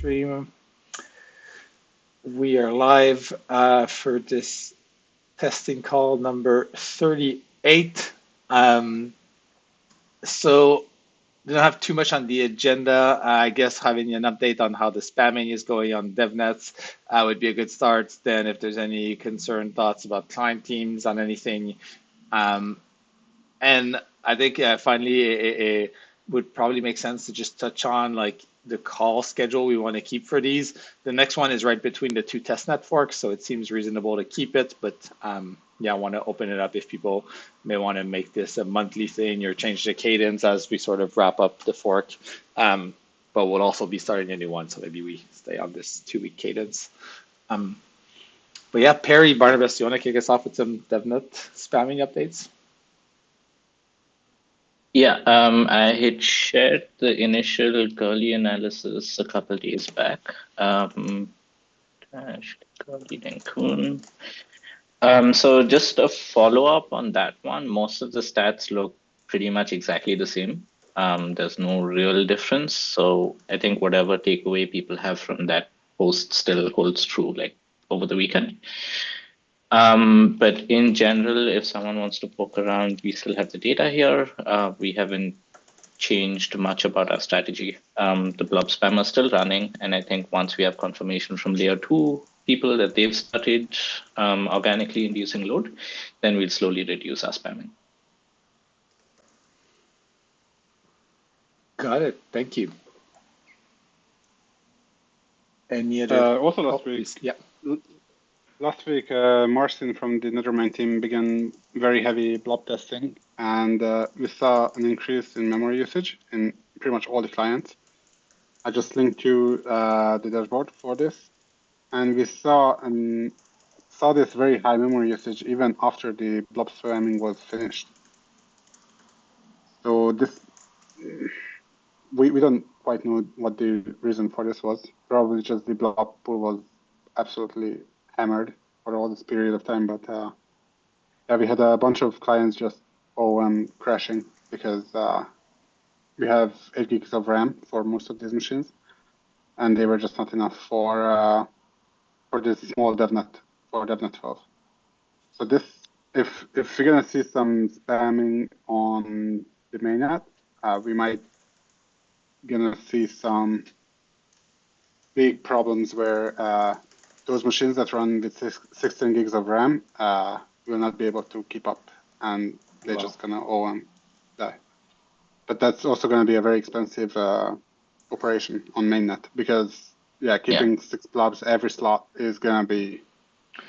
stream. We are live for this testing call number 38. So we don't have too much on the agenda. I guess having an update on how the spamming is going on DevNets would be a good start. Then if there's any concern thoughts about client teams on anything. And I think finally it would probably make sense to just touch on like the call schedule we want to keep for these. The next one is right between the two testnet forks, so it seems reasonable to keep it. But yeah, I want to open it up if people may want to make this a monthly thing or change the cadence as we sort of wrap up the fork. But we'll also be starting a new one, so maybe we stay on this 2-week cadence. But yeah, Perry, Barnabas, you want to kick us off with some DevNet spamming updates? Yeah, I had shared the initial curly analysis a couple days back. Curly Dencun. So just a follow-up on that one. Most of the stats look pretty much exactly the same. There's no real difference. So I think whatever takeaway people have from that post still holds true, like over the weekend. But in general, if someone wants to poke around, we still have the data here. We haven't changed much about our strategy. The blob spam is still running. And I think once we have confirmation from layer 2 people that they've started organically inducing load, then we'll slowly reduce our spamming. Got it. Thank you. Any other? Also last week, yeah. Last week, Marcin from the Nethermind team began very heavy blob testing, and we saw an increase in memory usage in pretty much all the clients. I just linked you the dashboard for this, and we saw this very high memory usage even after the blob spamming was finished. So this, we don't quite know what the reason for this was. Probably just the blob pool was absolutely hammered for all this period of time, but yeah, we had a bunch of clients just crashing because we have 8 gigs of RAM for most of these machines, and they were just not enough for this small DevNet for DevNet 12. So this, if we're gonna see some spamming on the mainnet, we might gonna see some big problems where those machines that run with 16 gigs of RAM will not be able to keep up, and they're just gonna die. But that's also gonna be a very expensive operation on mainnet because keeping 6 blobs every slot is gonna be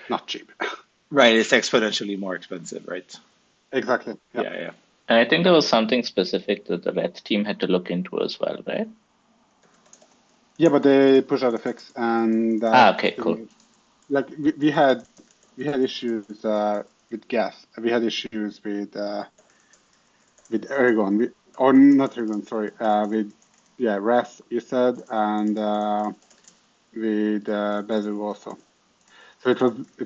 not cheap. Right, it's exponentially more expensive, right? Exactly. Yeah. And I think there was something specific that the Red team had to look into as well, right? Yeah, but they pushed out a fix, and okay, cool. Like we had issues with gas. We had issues with Aragon, or not Aragon, sorry, with REST you said, and with Bezel also. So it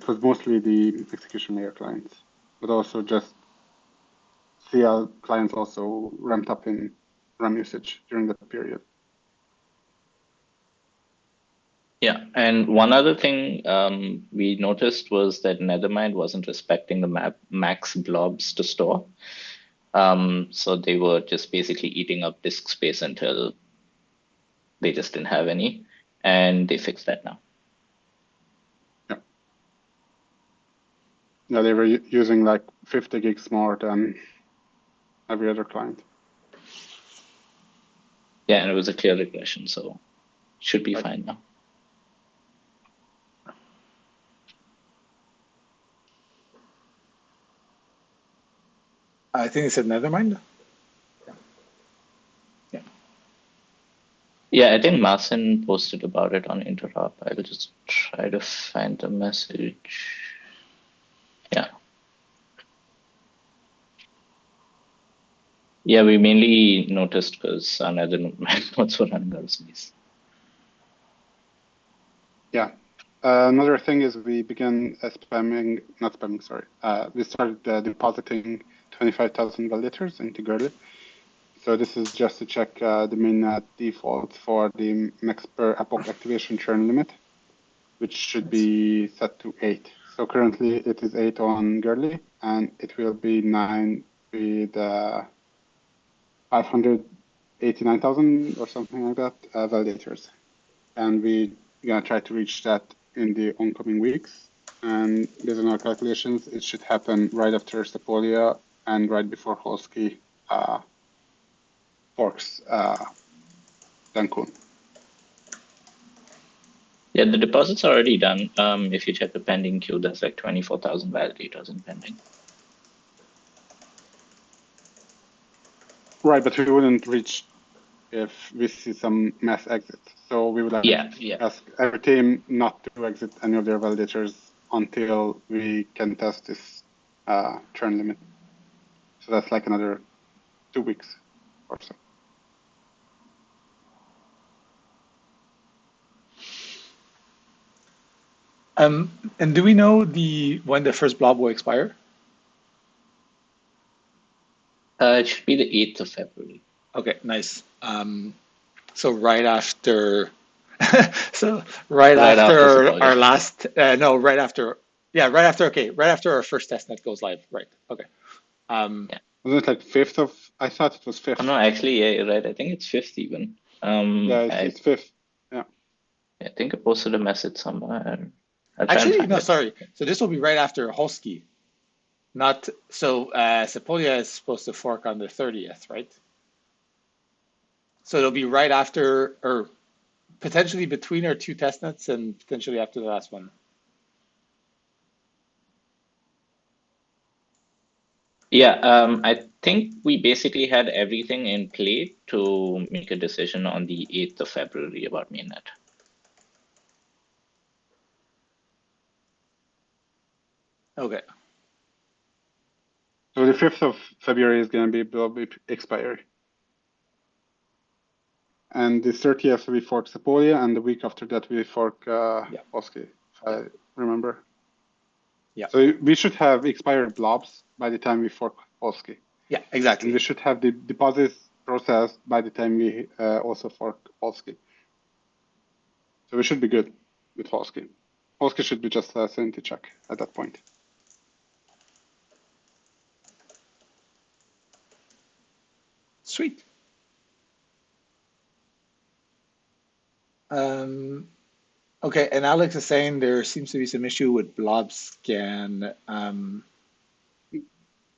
was mostly the execution layer clients, but also just CL clients also ramped up in RAM usage during that period. Yeah, and one other thing we noticed was that Nethermind wasn't respecting the max blobs to store. So they were just basically eating up disk space until they just didn't have any, and they fixed that now. Yeah, they were using like 50 gigs more than every other client. Yeah, and it was a clear regression, so should be fine now. I think it said Nethermind. Yeah, I think Marcin posted about it on Interop. I'll just try to find the message. Yeah. Yeah, we mainly noticed because another nodes were running out of space. Yeah. Another thing is we began we started depositing 25,000 validators into Gurley. So this is just to check the mainnet default for the max per epoch activation churn limit, which should be set to 8. So currently it is 8 on Gurley, and it will be 9 with 589,000 or something like that validators. And we're going to try to reach that in the oncoming weeks. And based on our calculations, it should happen right after Sepolia and right before Holsky forks Dencun. Yeah, the deposits are already done. If you check the pending queue, there's like 24,000 validators in pending. Right, but we wouldn't reach if we see some mass exits. So we would ask every team not to exit any of their validators until we can test this churn limit. So that's like another 2 weeks or so. And do we know when the first blob will expire? It should be the 8th of February. Okay, nice. So right after, right after our last, right after our first testnet goes live, right? Okay. Wasn't it like 5th of? I thought it was 5th. Oh, no, actually, yeah, you're right. I think it's 5th even. Yeah, it's 5th. Yeah. I think I posted a message somewhere. Actually, no, sorry. So this will be right after Holsky. Not so. Sepolia is supposed to fork on the 30th, right? So it'll be right after, or potentially between our 2 testnets, and potentially after the last one. Yeah, I think we basically had everything in play to make a decision on the 8th of February about mainnet. Okay. So the 5th of February is going to be blob expiry. And the 30th we fork Sepolia, and the week after that we fork Holsky, if I remember. Yeah. So we should have expired blobs by the time we fork Holsky. Yeah, exactly. And we should have the deposits processed by the time we also fork Holsky. So we should be good with Holsky. Holsky should be just a sanity check at that point. Sweet. Okay, and Alex is saying there seems to be some issue with blob scan.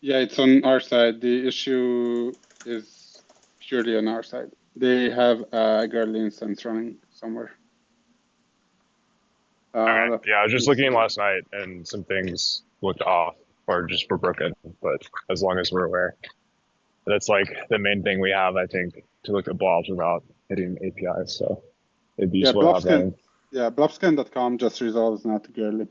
Yeah, it's on our side. The issue is purely on our side. They have a Gurley instance running somewhere. Okay. Yeah, I was just looking last night and some things looked off or just were broken, but as long as we're aware. That's like the main thing we have, I think, to look at blobs without hitting APIs. So it'd be useful to have running. Yeah, blobscan.com just resolves not Gurley.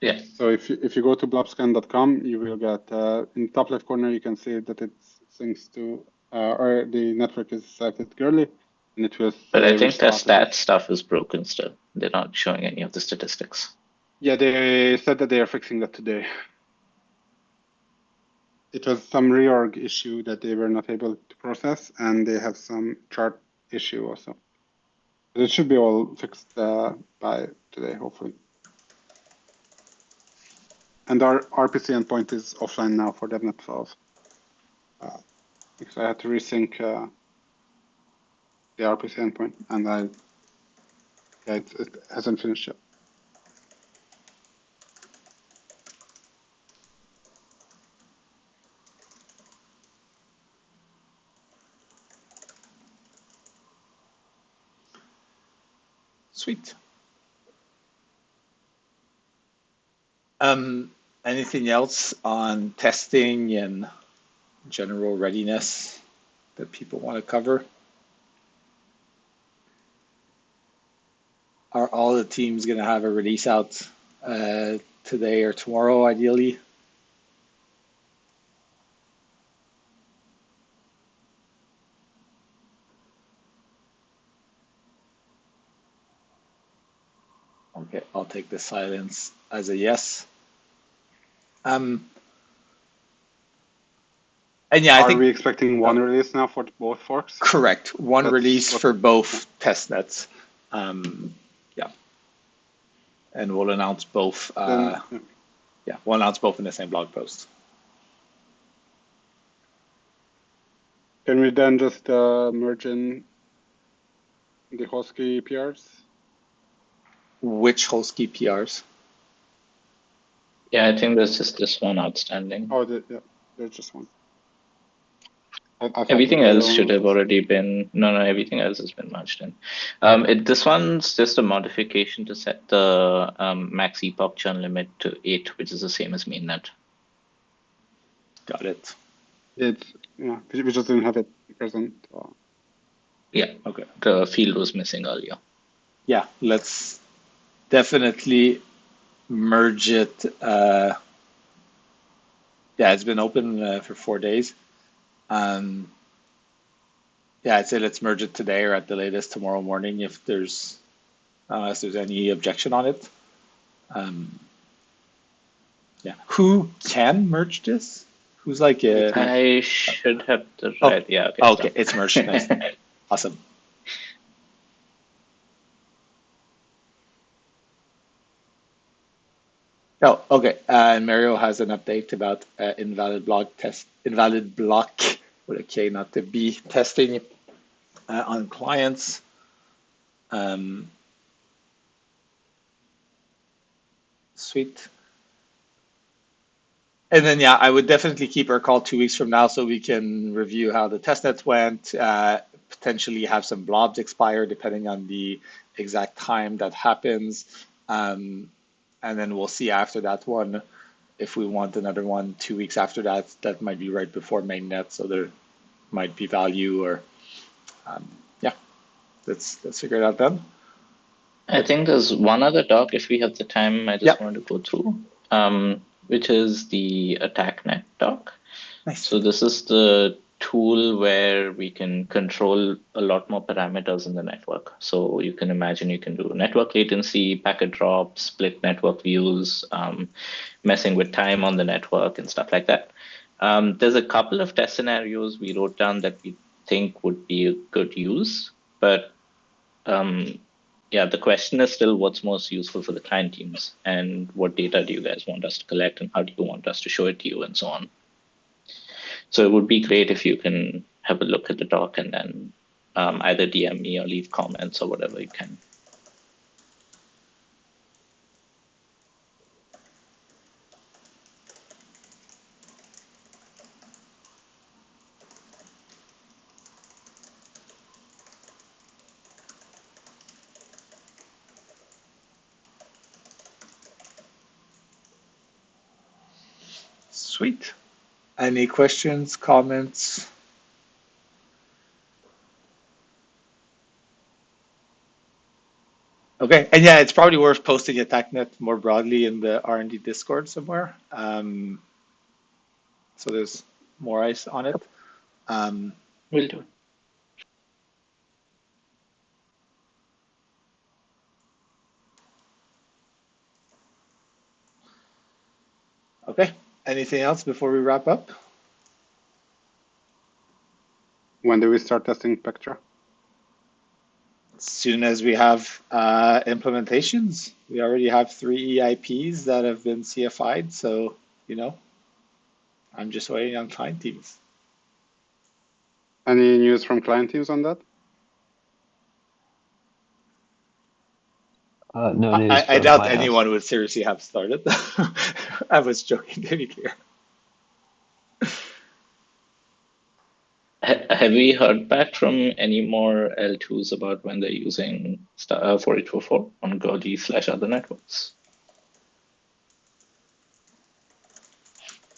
Yeah. So if you go to blobscan.com, you will get in the top left corner you can see that it syncs to or the network is selected Gurley, and it will. But I think the stats stuff is broken still. They're not showing any of the statistics. Yeah, they said that they are fixing that today. It was some reorg issue that they were not able to process, and they have some chart issue also. But it should be all fixed by today, hopefully. And our RPC endpoint is offline now for DevNet 12. Because I had to resync the RPC endpoint, and it hasn't finished yet. Sweet. Anything else on testing and general readiness that people want to cover? Are all the teams going to have a release out today or tomorrow, ideally? Okay, I'll take the silence as a yes. And yeah, I Are think we expecting one release now for both forks? correct. One That's release what- for both testnets. Yeah. And we'll announce both. Then, Yeah, we'll announce both in the same blog post. can we then just merge in the Hosky PRs? Which Holsky PRs? Yeah, I think there's just this one outstanding. Oh, yeah, there's just one. I thought Everything the other else one should was have just- already been, no, everything else has been merged in. This one's just a modification to set the max epoch churn limit to 8, which is the same as mainnet. Got it. It's we just didn't have it present. Yeah, Okay. the field was missing earlier. Yeah, let's definitely merge it. Yeah, it's been open for 4 days. Yeah, I'd say let's merge it today or at the latest tomorrow morning if there's any objection on it. Yeah, who can merge this? Who's like I should have the Oh, right. Yeah. Okay. okay, it's merged. Nice, awesome. Oh, okay. And Mario has an update about invalid block with a K, not the B, testing on clients. Sweet. And then, yeah, I would definitely keep our call 2 weeks from now so we can review how the testnets went, potentially have some blobs expire depending on the exact time that happens. And then we'll see after that one if we want another one 2 weeks after that. That might be right before mainnet, so there might be value or, yeah, let's figure it out then. I think there's one other doc, if we have the time, I just Yep. wanted to go through, which is the AttackNet doc. Nice. So this is the tool where we can control a lot more parameters in the network. So you can imagine you can do network latency, packet drops, split network views, messing with time on the network and stuff like that. There's a couple of test scenarios we wrote down that we think would be a good use, but yeah, the question is still what's most useful for the client teams and what data do you guys want us to collect and how do you want us to show it to you and so on. So it would be great if you can have a look at the doc and then either DM me or leave comments or whatever you can. Sweet. Any questions, comments? Okay, and yeah, it's probably worth posting AttackNet more broadly in the R&D Discord somewhere. So there's more eyes on it. Will do. Okay, anything else before we wrap up? When do we start testing Spectra? As soon as we have implementations, we already have 3 EIPs that have been CFI'd, so, I'm just waiting on client teams. Any news from client teams on that? No news. I from doubt my anyone house. would seriously have started. I was joking, to be clear. Have we heard back from any more L2s about when they're using 4844 on Goerli/other networks?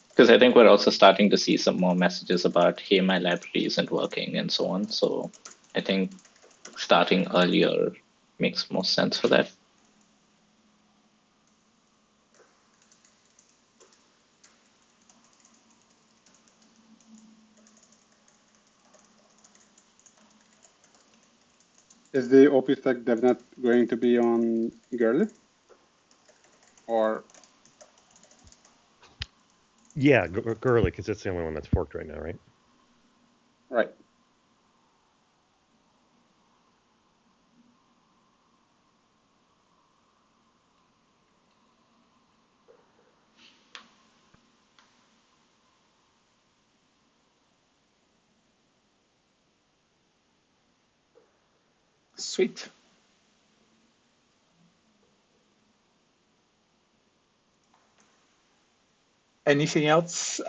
Because I think we're also starting to see some more messages about, hey, my library isn't working and so on. So I think starting earlier makes more sense for that. Is the OpenStack DevNet going to be on Goerli? Or Yeah, Gurley, because it's the only one that's forked right now, right? Right. Sweet. Anything else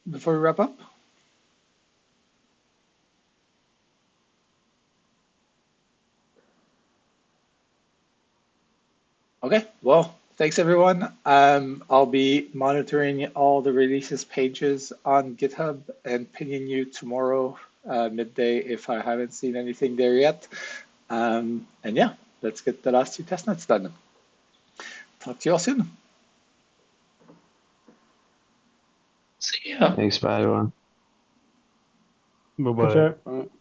before we wrap up? Okay, well, thanks everyone. I'll be monitoring all the releases pages on GitHub and pinging you tomorrow midday if I haven't seen anything there yet. And yeah, let's get the last 2 testnets done. Talk to you all soon. See ya. Thanks, bye everyone. Bye Take bye. care. Right.